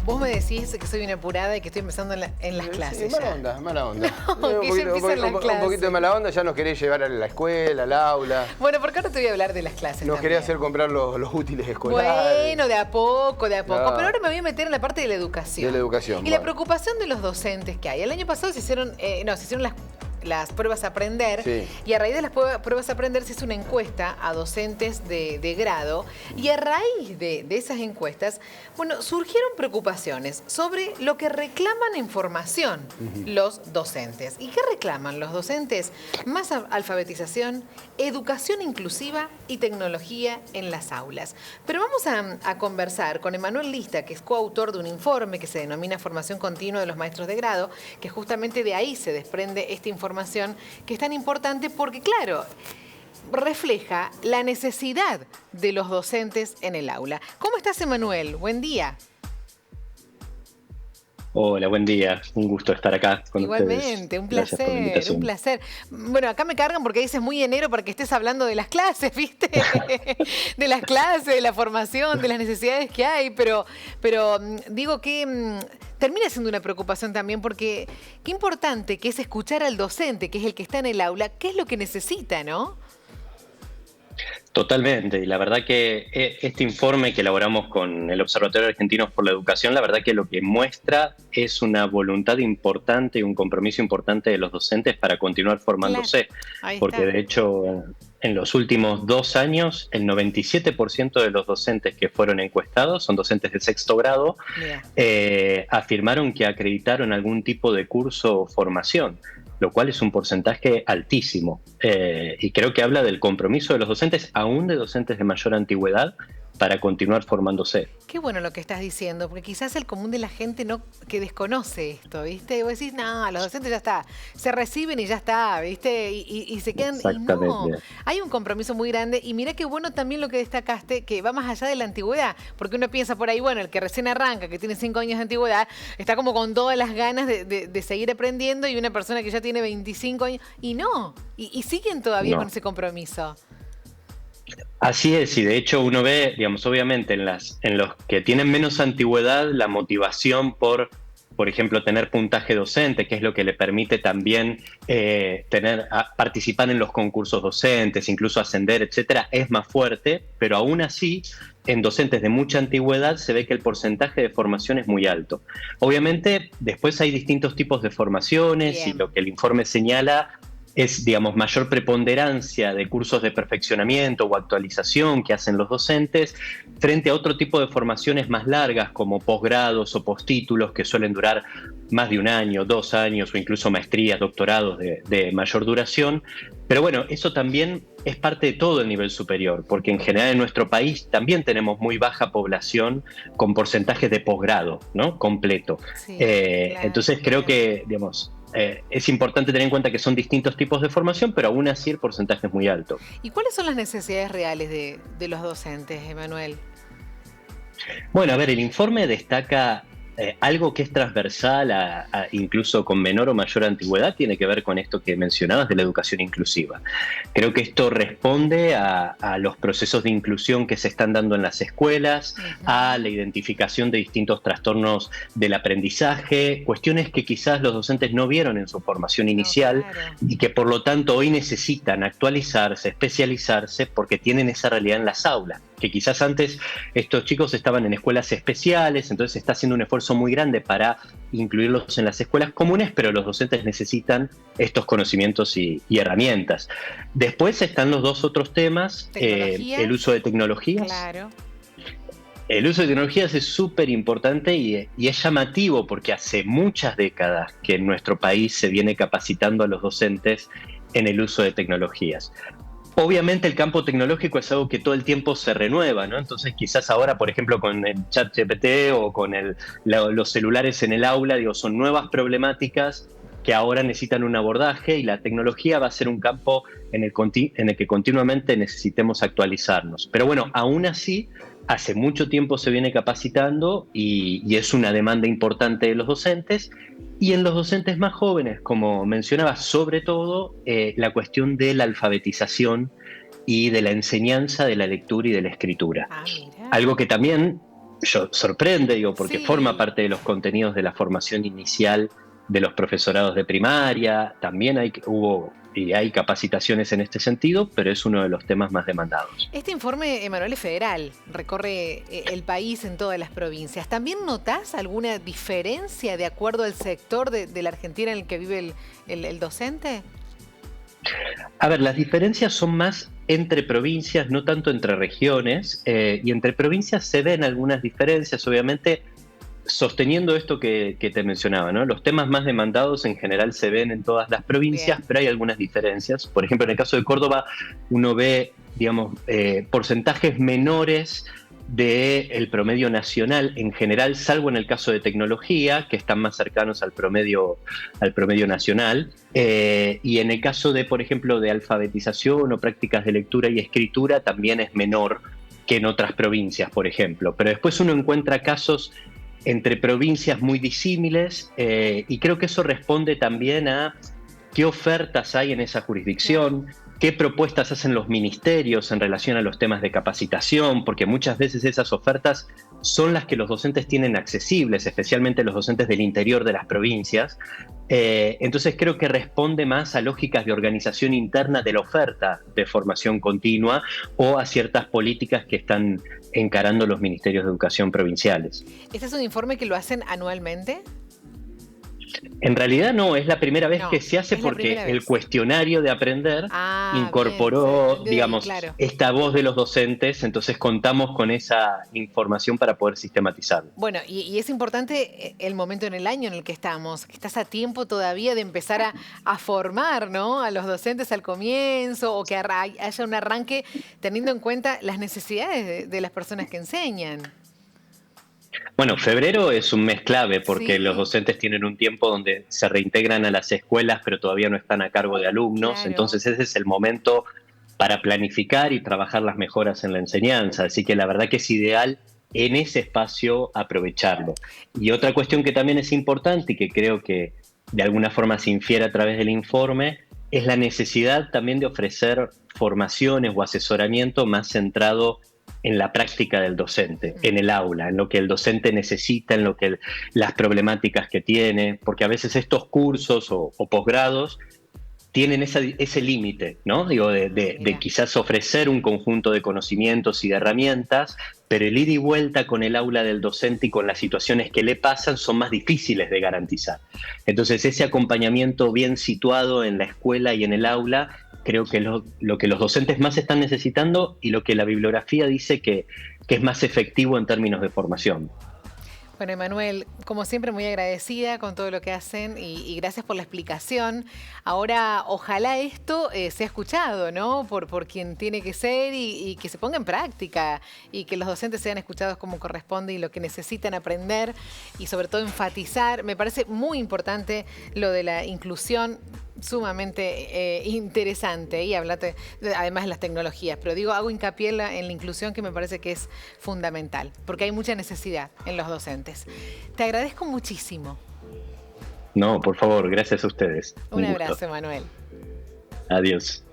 Vos me decís que soy una apurada y que estoy empezando en las clases. Sí, mala onda. No, que ya empiezan las clases. Un poquito de mala onda, ya nos querés llevar a la escuela, al aula. Bueno, porque ahora te voy a hablar de las clases Nos también. querés hacer comprar los útiles escolares. Bueno, de a poco. No. Pero ahora me voy a meter en la parte de la educación. De la educación, Y la preocupación de los docentes que hay. El año pasado se hicieron las pruebas a aprender, sí. Y a raíz de las pruebas a aprender se hizo una encuesta a docentes de grado, y a raíz de esas encuestas, bueno, surgieron preocupaciones sobre lo que reclaman en formación los docentes. ¿Y qué reclaman los docentes? Más alfabetización, educación inclusiva y tecnología en las aulas. Pero vamos a conversar con Emanuel Lista, que es coautor de un informe que se denomina Formación Continua de los Maestros de Grado, que justamente de ahí se desprende esta información que es tan importante porque, claro, refleja la necesidad de los docentes en el aula. ¿Cómo estás, Emanuel? Buen día. Hola, buen día. Un gusto estar acá con ustedes. Igualmente, un placer, un placer. Bueno, acá me cargan porque dices muy enero para que estés hablando de las clases, ¿viste? De las clases, de la formación, de las necesidades que hay, pero digo que termina siendo una preocupación también porque qué importante que es escuchar al docente, que es el que está en el aula, qué es lo que necesita, ¿no? Totalmente, y la verdad que este informe que elaboramos con el Observatorio Argentino por la Educación, la verdad que lo que muestra es una voluntad importante y un compromiso importante de los docentes para continuar formándose, claro. Porque de hecho en los últimos 2 años el 97% de los docentes que fueron encuestados, son docentes de sexto grado, afirmaron que acreditaron algún tipo de curso o formación, lo cual es un porcentaje altísimo. Y creo que habla del compromiso de los docentes, aún de docentes de mayor antigüedad, para continuar formándose. Qué bueno lo que estás diciendo, porque quizás el común de la gente que desconoce esto, ¿viste? Y vos decís, no, los docentes ya está, se reciben y ya está, ¿viste? Y se quedan, y no, hay un compromiso muy grande, y mirá qué bueno también lo que destacaste, que va más allá de la antigüedad, porque uno piensa por ahí, bueno, el que recién arranca, que tiene 5 años de antigüedad, está como con todas las ganas de seguir aprendiendo, y una persona que ya tiene 25 años, y no, y siguen todavía con ese compromiso. Así es, y de hecho uno ve, digamos, obviamente en los que tienen menos antigüedad, la motivación por ejemplo, tener puntaje docente, que es lo que le permite también participar en los concursos docentes, incluso ascender, etcétera, es más fuerte, pero aún así, en docentes de mucha antigüedad se ve que el porcentaje de formación es muy alto. Obviamente, después hay distintos tipos de formaciones. Bien. Y lo que el informe señala es, digamos, mayor preponderancia de cursos de perfeccionamiento o actualización que hacen los docentes frente a otro tipo de formaciones más largas como posgrados o postítulos que suelen durar más de 1 año, 2 años o incluso maestrías, doctorados de mayor duración. Pero bueno, eso también es parte de todo el nivel superior, porque en general en nuestro país también tenemos muy baja población con porcentajes de posgrado, ¿no? Completo. Sí, claro, entonces creo que, digamos, es importante tener en cuenta que son distintos tipos de formación, pero aún así el porcentaje es muy alto. ¿Y cuáles son las necesidades reales de los docentes, Emanuel? Bueno, a ver, el informe destaca algo que es transversal incluso con menor o mayor antigüedad, tiene que ver con esto que mencionabas de la educación inclusiva. Creo que esto responde a los procesos de inclusión que se están dando en las escuelas, a la identificación de distintos trastornos del aprendizaje, cuestiones que quizás los docentes no vieron en su formación inicial, claro, y que por lo tanto hoy necesitan actualizarse, especializarse, porque tienen esa realidad en las aulas, que quizás antes estos chicos estaban en escuelas especiales, entonces se está haciendo un esfuerzo muy grande para incluirlos en las escuelas comunes, pero los docentes necesitan estos conocimientos y herramientas. Después están los dos otros temas, el uso de tecnologías. Claro. El uso de tecnologías es súper importante y es llamativo porque hace muchas décadas que en nuestro país se viene capacitando a los docentes en el uso de tecnologías. Obviamente el campo tecnológico es algo que todo el tiempo se renueva, ¿no? Entonces quizás ahora, por ejemplo, con el ChatGPT o con los celulares en el aula, digo, son nuevas problemáticas que ahora necesitan un abordaje, y la tecnología va a ser un campo en el que continuamente necesitemos actualizarnos. Pero bueno, aún así, hace mucho tiempo se viene capacitando y es una demanda importante de los docentes. Y en los docentes más jóvenes, como mencionaba, sobre todo la cuestión de la alfabetización y de la enseñanza de la lectura y de la escritura. Algo que también sorprende, digo, porque Sí. forma parte de los contenidos de la formación inicial de los profesorados de primaria. También hubo y hay capacitaciones en este sentido, pero es uno de los temas más demandados. Este informe, Emanuel, es federal, recorre el país en todas las provincias. ¿También notás alguna diferencia de acuerdo al sector de la Argentina en el que vive el docente? A ver, las diferencias son más entre provincias, no tanto entre regiones, y entre provincias se ven algunas diferencias, obviamente, sosteniendo esto que te mencionaba, ¿no? Los temas más demandados en general se ven en todas las provincias, Bien. pero hay algunas diferencias. Por ejemplo, en el caso de Córdoba, uno ve, digamos, porcentajes menores del promedio nacional en general, salvo en el caso de tecnología, que están más cercanos al promedio nacional. Y en el caso de, por ejemplo, de alfabetización o prácticas de lectura y escritura, también es menor que en otras provincias, por ejemplo. Pero después uno encuentra casos entre provincias muy disímiles, y creo que eso responde también a qué ofertas hay en esa jurisdicción, qué propuestas hacen los ministerios en relación a los temas de capacitación, porque muchas veces esas ofertas son las que los docentes tienen accesibles, especialmente los docentes del interior de las provincias. Entonces creo que responde más a lógicas de organización interna de la oferta de formación continua o a ciertas políticas que están encarando los ministerios de educación provinciales. ¿Este es un informe que lo hacen anualmente? En realidad no, es la primera vez No, que se hace es la porque primera el vez. cuestionario de aprender incorporó, bien, digamos, claro. esta voz de los docentes, entonces contamos con esa información para poder sistematizarlo. Bueno, y es importante el momento en el año en el que estamos, que estás a tiempo todavía de empezar a formar, ¿no?, a los docentes al comienzo, o que haya un arranque teniendo en cuenta las necesidades de las personas que enseñan. Bueno, febrero es un mes clave porque Sí. los docentes tienen un tiempo donde se reintegran a las escuelas, pero todavía no están a cargo de alumnos. Claro. Entonces ese es el momento para planificar y trabajar las mejoras en la enseñanza. Así que la verdad que es ideal en ese espacio aprovecharlo. Y otra cuestión que también es importante y que creo que de alguna forma se infiere a través del informe es la necesidad también de ofrecer formaciones o asesoramiento más centrado en la práctica del docente, en el aula, en lo que el docente necesita, en lo que las problemáticas que tiene, porque a veces estos cursos o posgrados tienen ese límite, ¿no? Digo, de quizás ofrecer un conjunto de conocimientos y de herramientas, pero el ida y vuelta con el aula del docente y con las situaciones que le pasan son más difíciles de garantizar. Entonces, ese acompañamiento bien situado en la escuela y en el aula, creo que lo que los docentes más están necesitando y lo que la bibliografía dice que es más efectivo en términos de formación. Bueno, Emanuel, como siempre, muy agradecida con todo lo que hacen y gracias por la explicación. Ahora, ojalá esto sea escuchado, ¿no?, por quien tiene que ser y que se ponga en práctica y que los docentes sean escuchados como corresponde y lo que necesitan aprender y sobre todo enfatizar. Me parece muy importante lo de la inclusión, sumamente interesante, y hablate además de las tecnologías, pero digo, hago hincapié en la inclusión, que me parece que es fundamental, porque hay mucha necesidad en los docentes. Te agradezco muchísimo. No, por favor, gracias a ustedes. Un gusto. abrazo, Manuel. Adiós.